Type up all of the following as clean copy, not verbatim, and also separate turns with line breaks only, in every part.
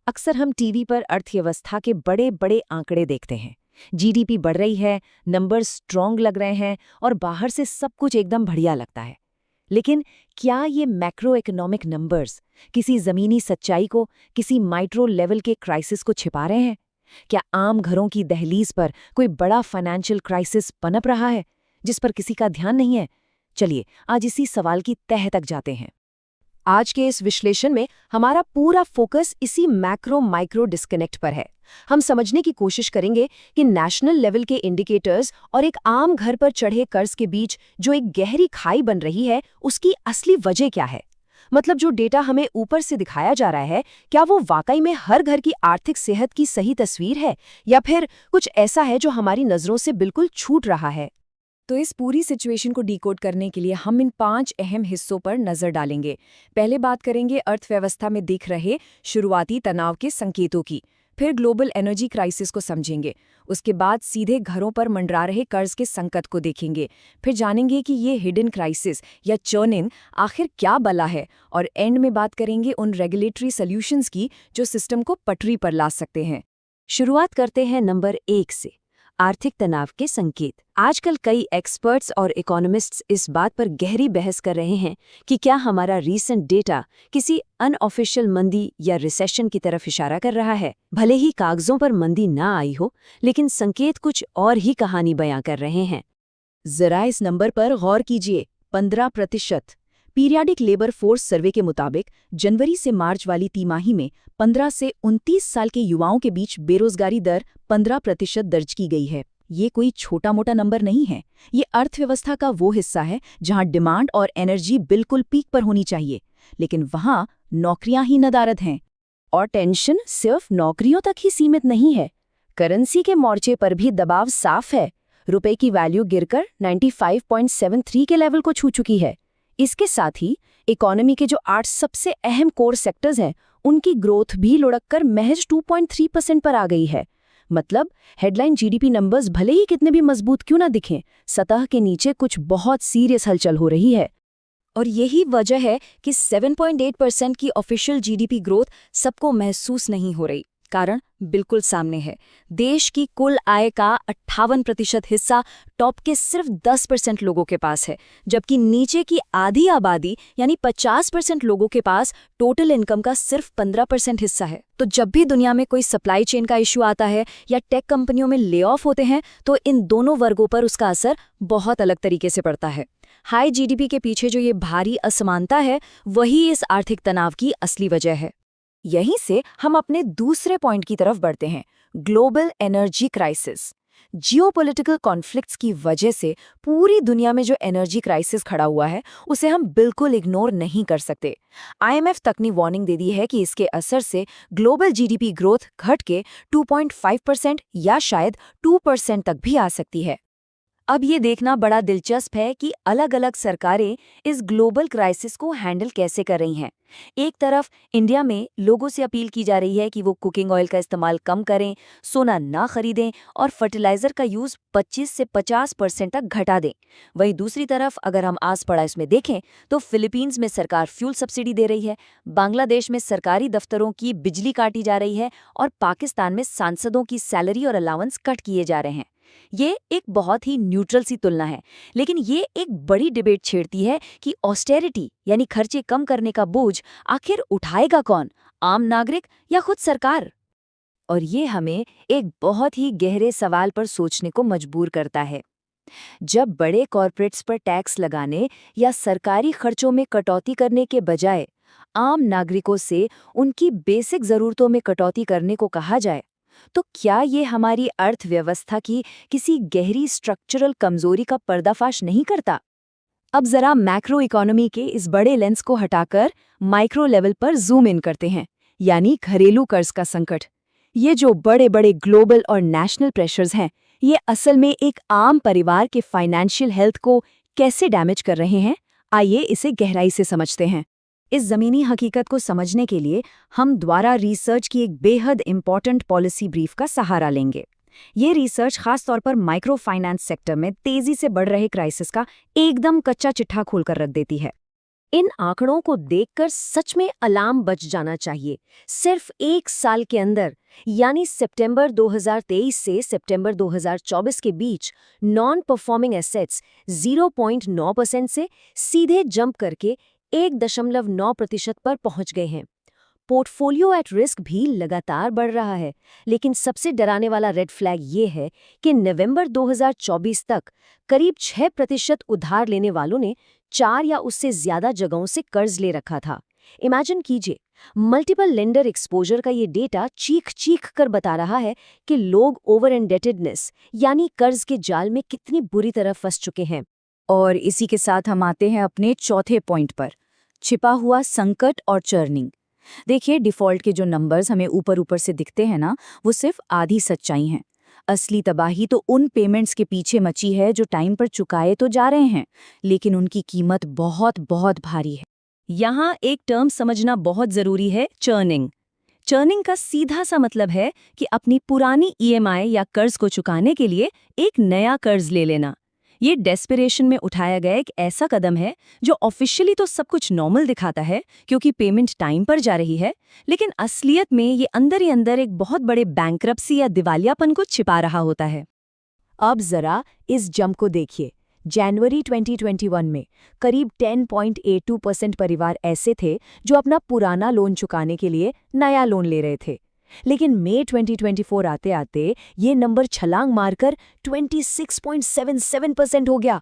अक्सर हम टीवी पर अर्थव्यवस्था के बड़े बड़े आंकड़े देखते हैं। जीडीपी बढ़ रही है, नंबर्स स्ट्रॉन्ग लग रहे हैं और बाहर से सब कुछ एकदम बढ़िया लगता है। लेकिन क्या ये मैक्रो इकोनॉमिक नंबर्स किसी जमीनी सच्चाई को, किसी माइक्रो लेवल के क्राइसिस को छिपा रहे हैं? क्या आम घरों की दहलीज पर कोई बड़ा फाइनेंशियल क्राइसिस पनप रहा है जिस पर किसी का ध्यान नहीं है? चलिए आज इसी सवाल की तह तक जाते हैं।
आज के इस विश्लेषण में हमारा पूरा फोकस इसी मैक्रो माइक्रो डिस्कनेक्ट पर है। हम समझने की कोशिश करेंगे कि नेशनल लेवल के इंडिकेटर्स और एक आम घर पर चढ़े कर्ज के बीच जो एक गहरी खाई बन रही है, उसकी असली वजह क्या है। मतलब जो डेटा हमें ऊपर से दिखाया जा रहा है, क्या वो वाकई में हर घर की आर्थिक सेहत की सही तस्वीर है, या फिर कुछ ऐसा है जो हमारी नज़रों से बिल्कुल छूट रहा है।
तो इस पूरी सिचुएशन को डिकोड करने के लिए हम इन 5 अहम हिस्सों पर नजर डालेंगे। पहले बात करेंगे अर्थव्यवस्था में दिख रहे शुरुआती तनाव के संकेतों की, फिर ग्लोबल एनर्जी क्राइसिस को समझेंगे, उसके बाद सीधे घरों पर मंडरा रहे कर्ज के संकट को देखेंगे, फिर जानेंगे कि ये हिडन क्राइसिस या चर्निंग आखिर क्या बला है, और एंड में बात करेंगे उन रेगुलेटरी सॉल्यूशंस की जो सिस्टम को पटरी पर ला सकते हैं। शुरुआत करते हैं नंबर 1 से, आर्थिक तनाव के संकेत। आजकल कई एक्सपर्ट्स और इकोनॉमिस्ट्स इस बात पर गहरी बहस कर रहे हैं कि क्या हमारा रीसेंट डेटा किसी अनऑफिशियल मंदी या रिसेशन की तरफ इशारा कर रहा है। भले ही कागजों पर मंदी ना आई हो, लेकिन संकेत कुछ और ही कहानी बयां कर रहे हैं।
जरा इस नंबर पर गौर कीजिए, 15%। पीरियाडिक लेबर फोर्स सर्वे के मुताबिक जनवरी से मार्च वाली तिमाही में 15 से 29 साल के युवाओं के बीच बेरोजगारी दर 15% दर्ज की गई है। ये कोई छोटा मोटा नंबर नहीं है। ये अर्थव्यवस्था का वो हिस्सा है जहां डिमांड और एनर्जी बिल्कुल पीक पर होनी चाहिए, लेकिन वहां नौकरियां ही नदारद हैं।
और टेंशन सिर्फ नौकरियों तक ही सीमित नहीं है। करेंसी के मोर्चे पर भी दबाव साफ है। रुपए की वैल्यू गिरकर 95.73 के लेवल को छू चुकी है। इसके साथ ही इकोनॉमी के जो 8 सबसे अहम कोर सेक्टर्स हैं, उनकी ग्रोथ भी लुढ़ककर महज 2.3% पर आ गई है। मतलब हेडलाइन जीडीपी नंबर्स भले ही कितने भी मजबूत क्यों ना दिखें, सतह के नीचे कुछ बहुत सीरियस हलचल हो रही है। और यही वजह है कि 7.8% की ऑफिशियल जीडीपी ग्रोथ सबको महसूस नहीं हो रही। कारण बिल्कुल सामने है। देश की कुल आय का 58% हिस्सा टॉप के सिर्फ 10% लोगों के पास है, जबकि नीचे की आधी आबादी यानी 50% लोगों के पास टोटल इनकम का सिर्फ 15% हिस्सा है। तो जब भी दुनिया में कोई सप्लाई चेन का इश्यू आता है या टेक कंपनियों में ले ऑफ होते हैं, तो इन दोनों वर्गों पर उसका असर बहुत अलग तरीके से पड़ता है। हाई जीडीपी के पीछे जो ये भारी असमानता है, वही इस आर्थिक तनाव की असली वजह है। यहीं से हम अपने दूसरे पॉइंट की तरफ बढ़ते हैं, global energy crisis. Geopolitical conflicts की वजह से पूरी दुनिया में जो एनर्जी क्राइसिस खड़ा हुआ है, उसे हम बिल्कुल इग्नोर नहीं कर सकते। आईएमएफ तक ने वार्निंग दे दी है कि इसके असर से ग्लोबल जीडीपी ग्रोथ घट के 2.5% या शायद 2% तक भी आ सकती है। अब ये देखना बड़ा दिलचस्प है कि अलग-अलग सरकारें इस ग्लोबल क्राइसिस को हैंडल कैसे कर रही हैं। एक तरफ इंडिया में लोगों से अपील की जा रही है कि वो कुकिंग ऑयल का इस्तेमाल कम करें, सोना ना खरीदें और फर्टिलाइजर का यूज़ 25 से 50% तक घटा दें। वहीं दूसरी तरफ अगर हम आस पड़ोस में देखें तो फिलीपींस में सरकार फ्यूल सब्सिडी दे रही है, बांग्लादेश में सरकारी दफ्तरों की बिजली काटी जा रही है और पाकिस्तान में सांसदों की सैलरी और अलाउंस कट किए जा रहे हैं। ये एक बहुत ही न्यूट्रल सी तुलना है, लेकिन ये एक बड़ी डिबेट छेड़ती है कि ऑस्टेरिटी यानी खर्चे कम करने का बोझ आखिर उठाएगा कौन, आम नागरिक या खुद सरकार? और ये हमें एक बहुत ही गहरे सवाल पर सोचने को मजबूर करता है। जब बड़े कॉर्पोरेट्स पर टैक्स लगाने या सरकारी खर्चों में कटौती करने के बजाय आम नागरिकों से उनकी बेसिक ज़रूरतों में कटौती करने को कहा जाए, तो क्या ये हमारी अर्थव्यवस्था की किसी गहरी स्ट्रक्चरल कमजोरी का पर्दाफाश नहीं करता? अब जरा मैक्रो इकोनॉमी के इस बड़े लेंस को हटाकर माइक्रो लेवल पर जूम इन करते हैं, यानी घरेलू कर्ज का संकट। ये जो बड़े बड़े ग्लोबल और नेशनल प्रेशर्स हैं, ये असल में एक आम परिवार के फाइनेंशियल हेल्थ को कैसे डैमेज कर रहे हैं? आइए इसे गहराई से समझते हैं। इस ज़मीनी हकीकत को समझने के लिए हम द्वारा रिसर्च की एक बेहद इम्पॉर्टेंट पॉलिसी ब्रीफ का सहारा लेंगे। ये रिसर्च खास तौर पर माइक्रो फाइनेंस सेक्टर में तेजी से बढ़ रहे क्राइसिस का एकदम कच्चा चिट्ठा खोलकर रख देती है।
इन आंकड़ों को देखकर सच में अलार्म बज जाना चाहिए। सिर्फ 1 साल के अंदर, यानी सितंबर 2023 से सितंबर 2024 के बीच नॉन परफॉर्मिंग एसेट्स 0.9% से सीधे जंप करके 1.9% पर पहुंच गए हैं। पोर्टफोलियो एट रिस्क भी लगातार बढ़ रहा है, लेकिन सबसे डराने वाला रेड फ्लैग ये है कि नवंबर 2024 तक करीब 6% उधार लेने वालों ने 4 या उससे ज्यादा जगहों से कर्ज ले रखा था। इमेजिन कीजिए, मल्टीपल लेंडर एक्सपोजर का ये डेटा चीख चीख कर बता रहा है कि लोग ओवर इंडेटेडनेस यानी कर्ज के जाल में कितनी बुरी तरह फंस चुके हैं।
और इसी के साथ हम आते हैं अपने चौथे पॉइंट पर, छिपा हुआ संकट और चर्निंग। देखिए, डिफ़ॉल्ट के जो नंबर्स हमें ऊपर ऊपर से दिखते हैं ना, वो सिर्फ आधी सच्चाई हैं। असली तबाही तो उन पेमेंट्स के पीछे मची है जो टाइम पर चुकाए तो जा रहे हैं, लेकिन उनकी कीमत बहुत बहुत भारी है। यहाँ एक टर्म समझना बहुत ज़रूरी है, चर्निंग। चर्निंग का सीधा सा मतलब है कि अपनी पुरानी ईएमआई या कर्ज को चुकाने के लिए एक नया कर्ज ले लेना। ये डेस्परेशन में उठाया गया एक ऐसा कदम है जो ऑफिशियली तो सब कुछ नॉर्मल दिखाता है क्योंकि पेमेंट टाइम पर जा रही है, लेकिन असलियत में ये अंदर ही अंदर एक बहुत बड़े बैंकरप्सी या दिवालियापन को छिपा रहा होता है।
अब जरा इस जंप को देखिए। जनवरी 2021 में करीब 10.82% परिवार ऐसे थे जो अपना पुराना लोन चुकाने के लिए नया लोन ले रहे थे। लेकिन मई 2024 आते आते ये नंबर छलांग मारकर 26.77% हो गया।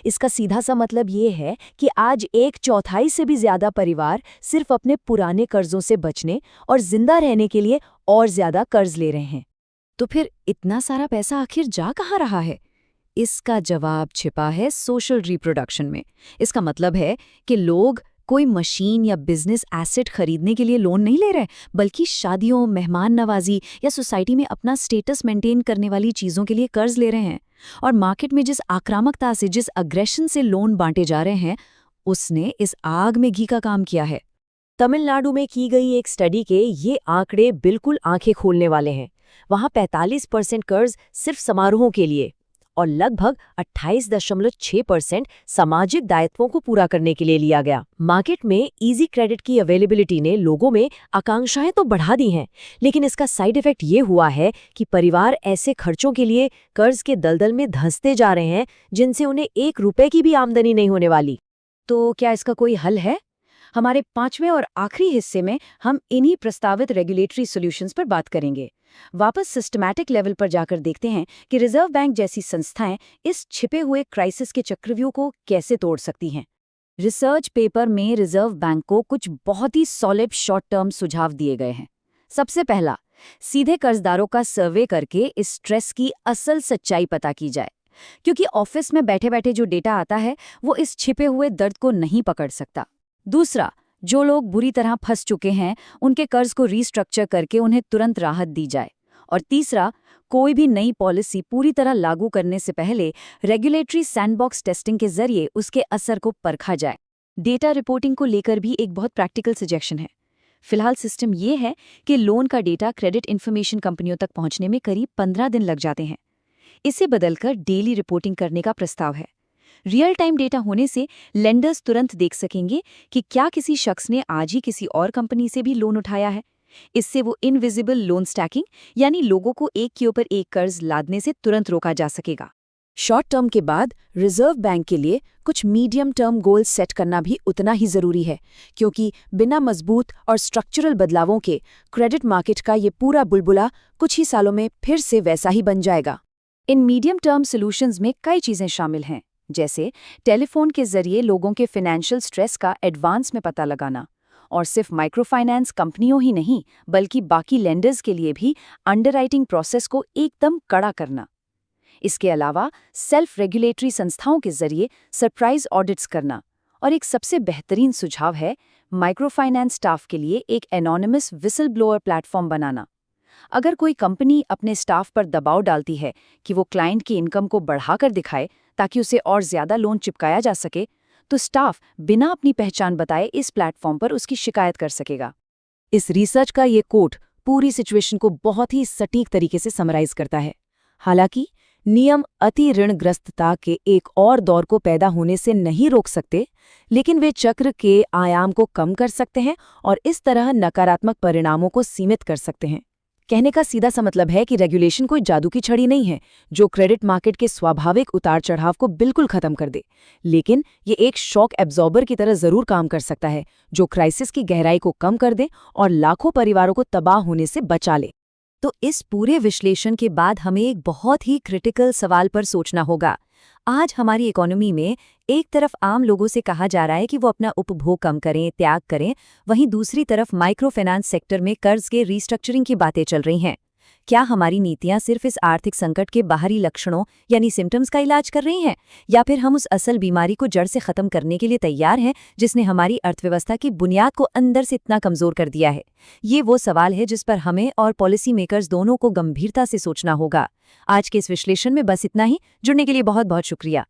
इसका सीधा सा मतलब ये है कि आज 1/4 से भी ज्यादा परिवार सिर्फ अपने पुराने कर्जों से बचने और जिंदा रहने के लिए और ज्यादा कर्ज ले रहे हैं।
तो फिर इतना सारा पैसा आखिर जा कहाँ रहा है? इसका जवाब छिपा है सोशल रिप्रोडक्शन में। इसका मतलब है कि लोग कोई मशीन या बिजनेस एसेट खरीदने के लिए लोन नहीं ले रहे, बल्कि शादियों, मेहमान नवाजी या सोसाइटी में अपना स्टेटस मेंटेन करने वाली चीज़ों के लिए कर्ज ले रहे हैं। और मार्केट में जिस आक्रामकता से, जिस अग्रेशन से लोन बांटे जा रहे हैं, उसने इस आग में घी का काम किया है।
तमिलनाडु में की गई एक स्टडी के ये आंकड़े बिल्कुल आंखें खोलने वाले हैं। वहाँ 45% कर्ज सिर्फ समारोहों के लिए और लगभग 28.6% सामाजिक दायित्वों को पूरा करने के लिए लिया गया। मार्केट में इजी क्रेडिट की अवेलेबिलिटी ने लोगों में आकांक्षाएं तो बढ़ा दी हैं, लेकिन इसका साइड इफेक्ट ये हुआ है कि परिवार ऐसे खर्चों के लिए कर्ज के दलदल में धंसते जा रहे हैं जिनसे उन्हें 1 रुपए की भी आमदनी नहीं होने वाली।
तो क्या इसका कोई हल है? हमारे 5वें और आखिरी हिस्से में हम इन्हीं प्रस्तावित रेगुलेटरी सॉल्यूशंस पर बात करेंगे। वापस सिस्टमैटिक लेवल पर जाकर देखते हैं कि रिजर्व बैंक जैसी संस्थाएं इस छिपे हुए क्राइसिस के चक्रव्यूह को कैसे तोड़ सकती हैं। रिसर्च पेपर में रिजर्व बैंक को कुछ बहुत ही सॉलिड शॉर्ट टर्म सुझाव दिए गए हैं। सबसे पहला, सीधे कर्जदारों का सर्वे करके इस स्ट्रेस की असल सच्चाई पता की जाए, क्योंकि ऑफिस में बैठे बैठे जो डेटा आता है वो इस छिपे हुए दर्द को नहीं पकड़ सकता। दूसरा, जो लोग बुरी तरह फंस चुके हैं उनके कर्ज को रीस्ट्रक्चर करके उन्हें तुरंत राहत दी जाए। और तीसरा, कोई भी नई पॉलिसी पूरी तरह लागू करने से पहले रेगुलेटरी सैंडबॉक्स टेस्टिंग के जरिए उसके असर को परखा जाए। डेटा रिपोर्टिंग को लेकर भी एक बहुत प्रैक्टिकल सजेशन है। फिलहाल सिस्टम ये है कि लोन का डेटा क्रेडिट इन्फॉर्मेशन कंपनियों तक पहुंचने में करीब 15 दिन लग जाते हैं। इसे बदलकर डेली रिपोर्टिंग करने का प्रस्ताव है। रियल टाइम डेटा होने से लेंडर्स तुरंत देख सकेंगे कि क्या किसी शख्स ने आज ही किसी और कंपनी से भी लोन उठाया है। इससे वो इनविजिबल लोन स्टैकिंग यानी लोगों को एक के ऊपर एक कर्ज लादने से तुरंत रोका जा सकेगा। शॉर्ट टर्म के बाद रिजर्व बैंक के लिए कुछ मीडियम टर्म गोल्स सेट करना भी उतना ही जरूरी है, क्योंकि बिना मजबूत और स्ट्रक्चरल बदलावों के क्रेडिट मार्केट का ये पूरा बुलबुला कुछ ही सालों में फिर से वैसा ही बन जाएगा। इन मीडियम टर्म सॉल्यूशंस में कई चीजें शामिल हैं, जैसे टेलीफोन के जरिए लोगों के फाइनेंशियल स्ट्रेस का एडवांस में पता लगाना, और सिर्फ माइक्रो फाइनेंस कंपनियों ही नहीं बल्कि बाकी लेंडर्स के लिए भी अंडरराइटिंग प्रोसेस को एकदम कड़ा करना। इसके अलावा सेल्फ रेगुलेटरी संस्थाओं के जरिए सरप्राइज ऑडिट्स करना, और एक सबसे बेहतरीन सुझाव है माइक्रो फाइनेंस स्टाफ के लिए एक एनोनिमस विसल ब्लोअर प्लेटफॉर्म बनाना। अगर कोई कंपनी अपने स्टाफ पर दबाव डालती है कि वो क्लाइंट की इनकम को बढ़ाकर दिखाए ताकि उसे और ज्यादा लोन चिपकाया जा सके, तो स्टाफ बिना अपनी पहचान बताए इस प्लेटफॉर्म पर उसकी शिकायत कर सकेगा। इस रिसर्च का ये कोट पूरी सिचुएशन को बहुत ही सटीक तरीके से समराइज करता है। हालांकि नियम अति ऋणग्रस्तता के एक और दौर को पैदा होने से नहीं रोक सकते, लेकिन वे चक्र के आयाम को कम कर सकते हैं और इस तरह नकारात्मक परिणामों को सीमित कर सकते हैं। कहने का सीधा सा मतलब है कि रेगुलेशन कोई जादू की छड़ी नहीं है जो क्रेडिट मार्केट के स्वाभाविक उतार चढ़ाव को बिल्कुल खत्म कर दे, लेकिन ये एक शॉक एब्जॉर्बर की तरह जरूर काम कर सकता है जो क्राइसिस की गहराई को कम कर दे और लाखों परिवारों को तबाह होने से बचा ले।
तो इस पूरे विश्लेषण के बाद हमें एक बहुत ही क्रिटिकल सवाल पर सोचना होगा। आज हमारी इकोनॉमी में एक तरफ आम लोगों से कहा जा रहा है कि वो अपना उपभोग कम करें, त्याग करें, वहीं दूसरी तरफ माइक्रो फाइनेंस सेक्टर में कर्ज के रीस्ट्रक्चरिंग की बातें चल रही हैं। क्या हमारी नीतियां सिर्फ इस आर्थिक संकट के बाहरी लक्षणों यानी सिम्टम्स का इलाज कर रही हैं, या फिर हम उस असल बीमारी को जड़ से खत्म करने के लिए तैयार हैं जिसने हमारी अर्थव्यवस्था की बुनियाद को अंदर से इतना कमजोर कर दिया है? ये वो सवाल है जिस पर हमें और पॉलिसी मेकर्स दोनों को गंभीरता से सोचना होगा। आज के इस विश्लेषण में बस इतना ही। जुड़ने के लिए बहुत बहुत शुक्रिया।